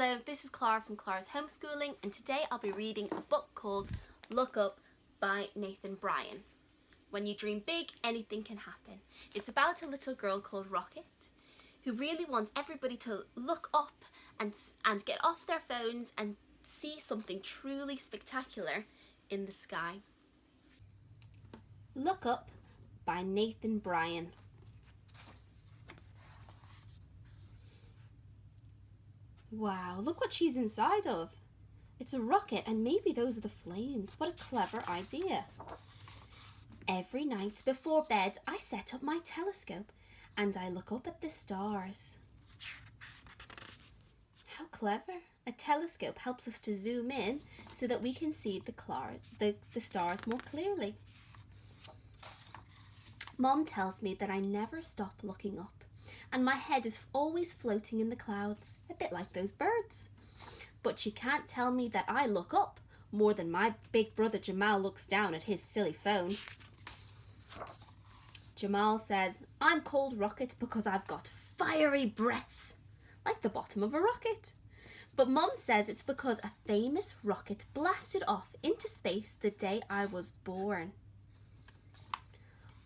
Hello, this is Clara from Clara's Homeschooling, and today I'll be reading a book called Look Up by Nathan Bryan. When you dream big, anything can happen. It's about a little girl called Rocket who really wants everybody to look up and get off their phones and see something truly spectacular in the sky. Look Up by Nathan Bryan. Wow, look what she's inside of. It's a rocket, and maybe those are the flames. What a clever idea. Every night before bed, I set up my telescope and I look up at the stars. How clever. A telescope helps us to zoom in so that we can see the stars more clearly. Mom tells me that I never stop looking up, and my head is always floating in the clouds, a bit like those birds. But she can't tell me that I look up more than my big brother Jamal looks down at his silly phone. Jamal says, I'm called Rocket because I've got fiery breath, like the bottom of a rocket. But Mom says it's because a famous rocket blasted off into space the day I was born.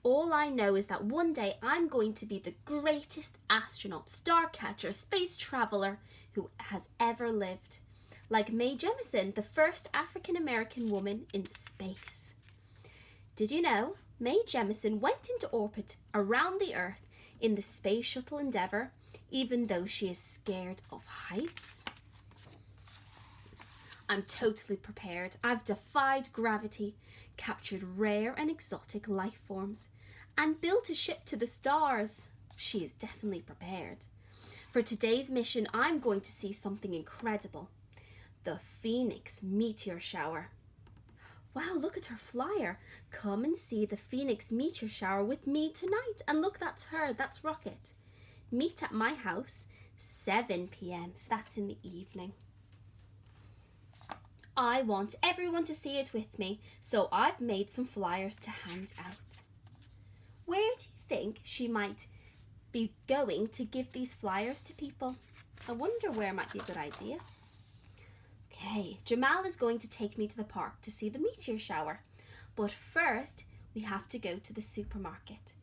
All I know is that one day I'm going to be the greatest astronaut, star catcher, space traveler who has ever lived. Like Mae Jemison, the first African-American woman in space. Did you know Mae Jemison went into orbit around the Earth in the Space Shuttle Endeavour, even though she is scared of heights? I'm totally prepared. I've defied gravity, captured rare and exotic life forms, and built a ship to the stars. She is definitely prepared. For today's mission, I'm going to see something incredible. The Phoenix meteor shower. Wow, look at her flyer. Come and see the Phoenix meteor shower with me tonight. And look, that's her, that's Rocket. Meet at my house, 7 p.m, so that's in the evening. I want everyone to see it with me, so I've made some flyers to hand out. Where do you think she might be going to give these flyers to people? I wonder where might be a good idea. Okay, Jamal is going to take me to the park to see the meteor shower. But first, we have to go to the supermarket.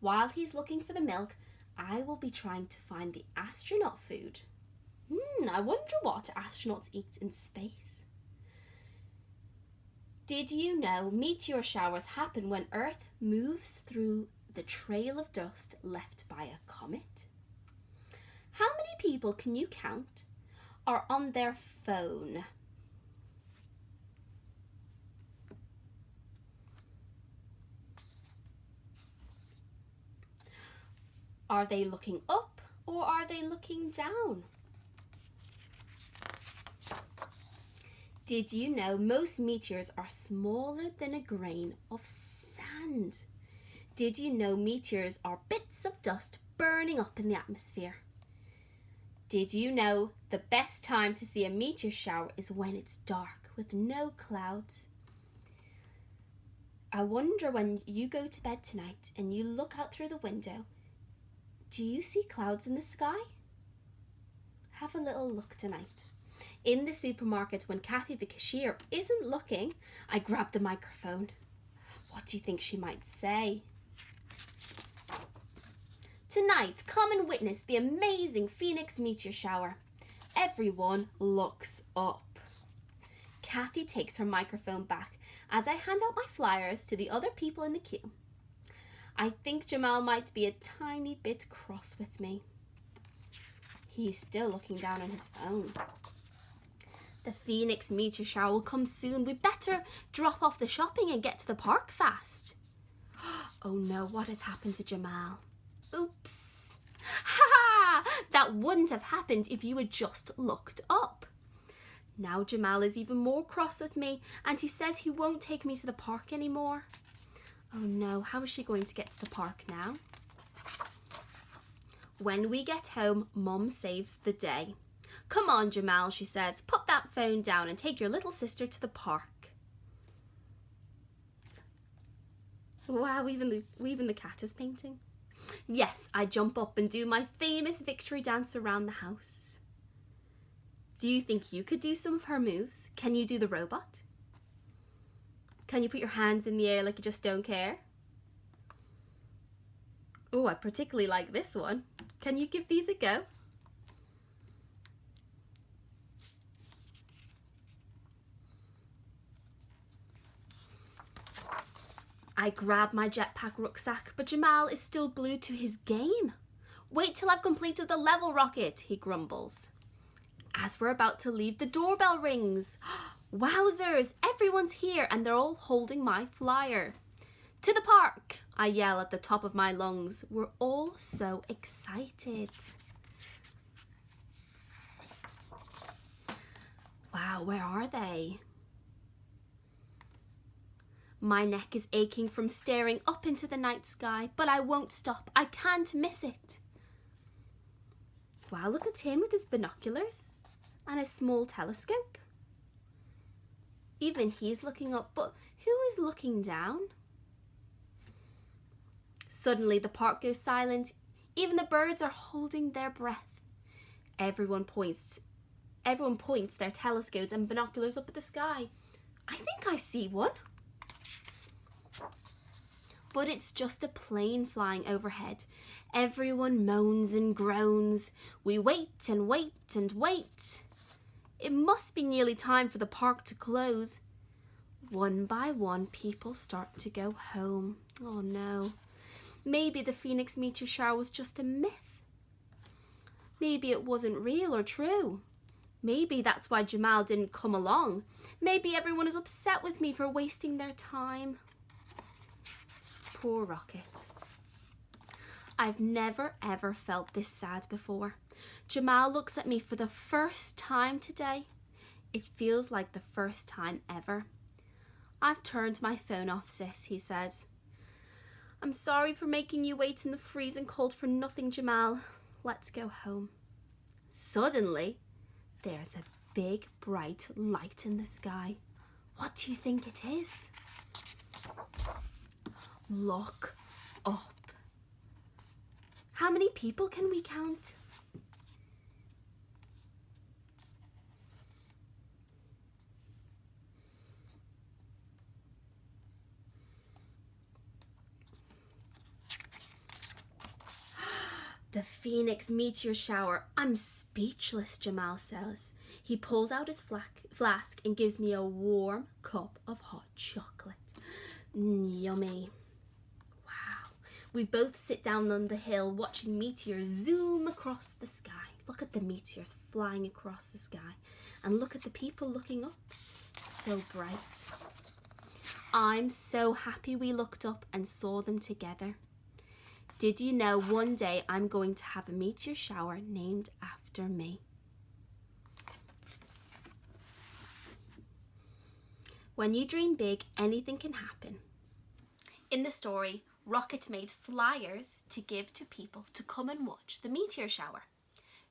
While he's looking for the milk, I will be trying to find the astronaut food. I wonder what astronauts eat in space. Did you know meteor showers happen when Earth moves through the trail of dust left by a comet? How many people can you count are on their phone? Are they looking up or are they looking down? Did you know most meteors are smaller than a grain of sand? Did you know meteors are bits of dust burning up in the atmosphere? Did you know the best time to see a meteor shower is when it's dark with no clouds? I wonder when you go to bed tonight and you look out through the window, do you see clouds in the sky? Have a little look tonight. In the supermarket, when Kathy the cashier isn't looking, I grab the microphone. What do you think she might say? Tonight, come and witness the amazing Phoenix meteor shower. Everyone looks up. Kathy takes her microphone back as I hand out my flyers to the other people in the queue. I think Jamal might be a tiny bit cross with me. He's still looking down on his phone. The Phoenix meteor shower will come soon. We better drop off the shopping and get to the park fast. Oh no, what has happened to Jamal? Oops. Ha! That wouldn't have happened if you had just looked up. Now Jamal is even more cross with me, and he says he won't take me to the park anymore. Oh no, how is she going to get to the park now? When we get home, Mom saves the day. Come on, Jamal, she says, put that phone down and take your little sister to the park. Wow, even the cat is painting. Yes, I jump up and do my famous victory dance around the house. Do you think you could do some of her moves? Can you do the robot? Can you put your hands in the air like you just don't care? Oh, I particularly like this one. Can you give these a go? I grab my jetpack rucksack, but Jamal is still glued to his game. Wait till I've completed the level, Rocket, he grumbles. As we're about to leave, the doorbell rings. Wowzers, everyone's here and they're all holding my flyer. To the park, I yell at the top of my lungs. We're all so excited. Wow, where are they? My neck is aching from staring up into the night sky, but I won't stop. I can't miss it. Wow, look at him with his binoculars and a small telescope. Even he's looking up, but who is looking down? Suddenly the park goes silent. Even the birds are holding their breath. Everyone points their telescopes and binoculars up at the sky. I think I see one. But it's just a plane flying overhead. Everyone moans and groans. We wait and wait and wait. It must be nearly time for the park to close. One by one, people start to go home. Oh no. Maybe the Phoenix meteor shower was just a myth. Maybe it wasn't real or true. Maybe that's why Jamal didn't come along. Maybe everyone is upset with me for wasting their time. Poor Rocket. I've never ever felt this sad before. Jamal looks at me for the first time today. It feels like the first time ever. I've turned my phone off, sis, he says. I'm sorry for making you wait in the freezing cold for nothing, Jamal. Let's go home. Suddenly, there's a big bright light in the sky. What do you think it is? Look up. How many people can we count? The Phoenix meteor shower. I'm speechless, Jamal says. He pulls out his flask and gives me a warm cup of hot chocolate. Yummy. Wow. We both sit down on the hill watching meteors zoom across the sky. Look at the meteors flying across the sky. And look at the people looking up. So bright. I'm so happy we looked up and saw them together. Did you know one day I'm going to have a meteor shower named after me? When you dream big, anything can happen. In the story, Rocket made flyers to give to people to come and watch the meteor shower.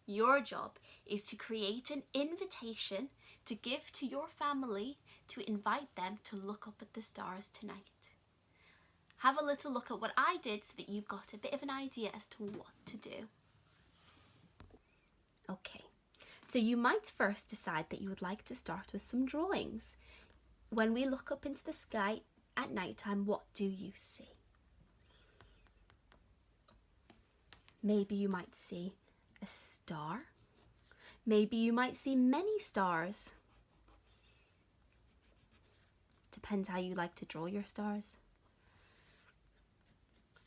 Your job is to create an invitation to give to your family to invite them to look up at the stars tonight. Have a little look at what I did so that you've got a bit of an idea as to what to do. Okay, so you might first decide that you would like to start with some drawings. When we look up into the sky at night time, what do you see? Maybe you might see a star. Maybe you might see many stars. Depends how you like to draw your stars.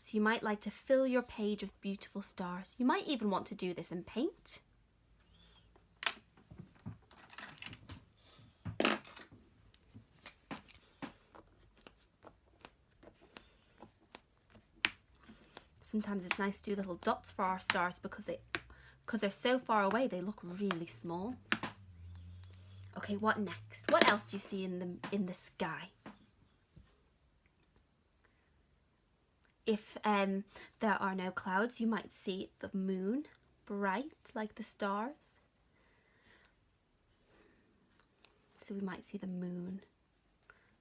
So you might like to fill your page with beautiful stars. You might even want to do this in paint. Sometimes it's nice to do little dots for our stars because they're so far away, they look really small. Okay, what next? What else do you see in the sky? If there are no clouds, you might see the moon, bright like the stars. So we might see the moon,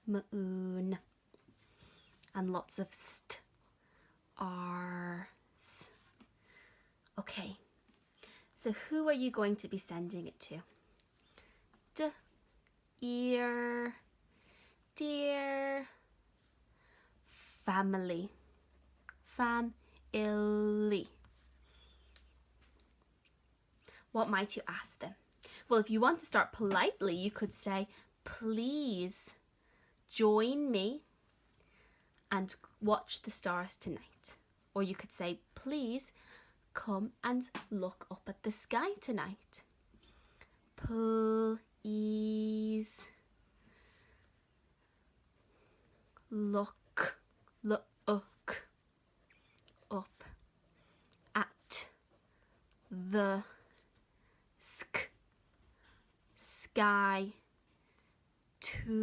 moon, and lots of stars. Okay, so who are you going to be sending it to? ear, dear, family, family. What might you ask them? Well, if you want to start politely, you could say, please join me and watch the stars tonight. Or you could say, please come and look up at the sky tonight. Please look up at the sky tonight.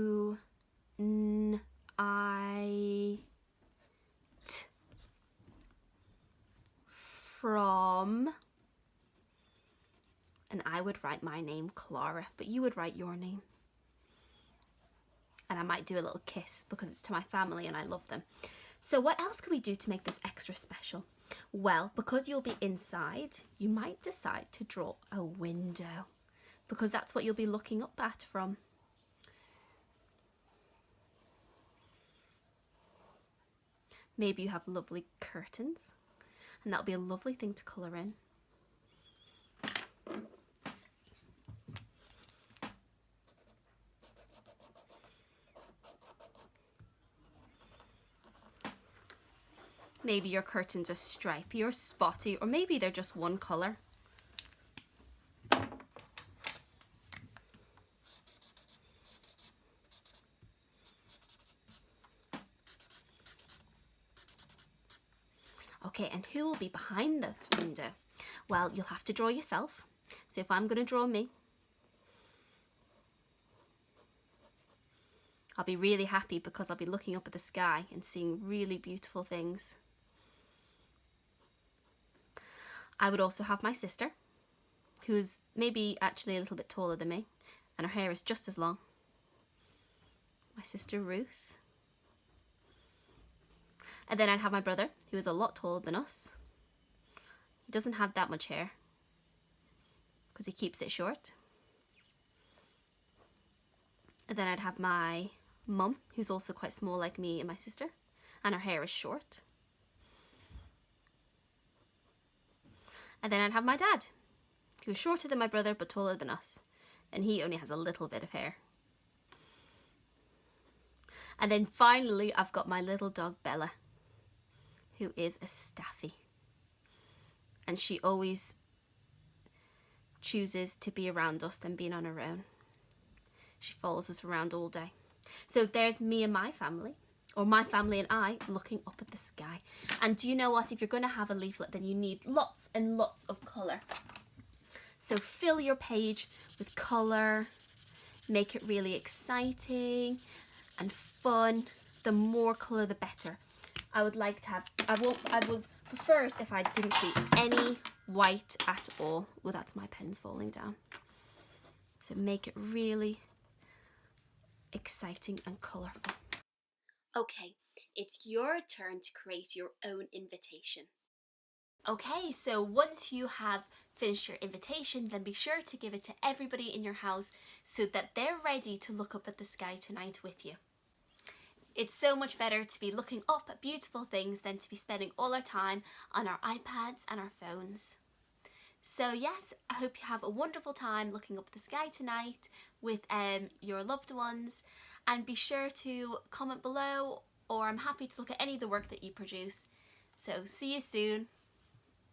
From, and I would write my name, Clara, but you would write your name. And I might do a little kiss because it's to my family and I love them. So what else could we do to make this extra special? Well, because you'll be inside, you might decide to draw a window because that's what you'll be looking up at from. Maybe you have lovely curtains, and that'll be a lovely thing to colour in. Maybe your curtains are stripy or spotty, or maybe they're just one colour. Okay, and who will be behind the window? Well, you'll have to draw yourself. So if I'm going to draw me, I'll be really happy because I'll be looking up at the sky and seeing really beautiful things. I would also have my sister, who's maybe actually a little bit taller than me, and her hair is just as long. My sister Ruth. And then I'd have my brother, who is a lot taller than us. He doesn't have that much hair because he keeps it short. And then I'd have my mum, who's also quite small like me and my sister, and her hair is short. And then I'd have my dad, who's shorter than my brother but taller than us, and he only has a little bit of hair. And then finally I've got my little dog Bella, who is a Staffy, and she always chooses to be around us than being on her own. She follows us around all day. So there's me and my family, or my family and I, looking up at the sky. And do you know what? If you're going to have a leaflet, then you need lots and lots of colour. So fill your page with colour, make it really exciting and fun. The more colour, the better. I would like to have, I would prefer it if I didn't see any white at all. Oh, that's my pens falling down. So make it really exciting and colourful. Okay, it's your turn to create your own invitation. Okay, so once you have finished your invitation, then be sure to give it to everybody in your house so that they're ready to look up at the sky tonight with you. It's so much better to be looking up at beautiful things than to be spending all our time on our iPads and our phones. So yes, I hope you have a wonderful time looking up at the sky tonight with your loved ones, and be sure to comment below, or I'm happy to look at any of the work that you produce. So see you soon.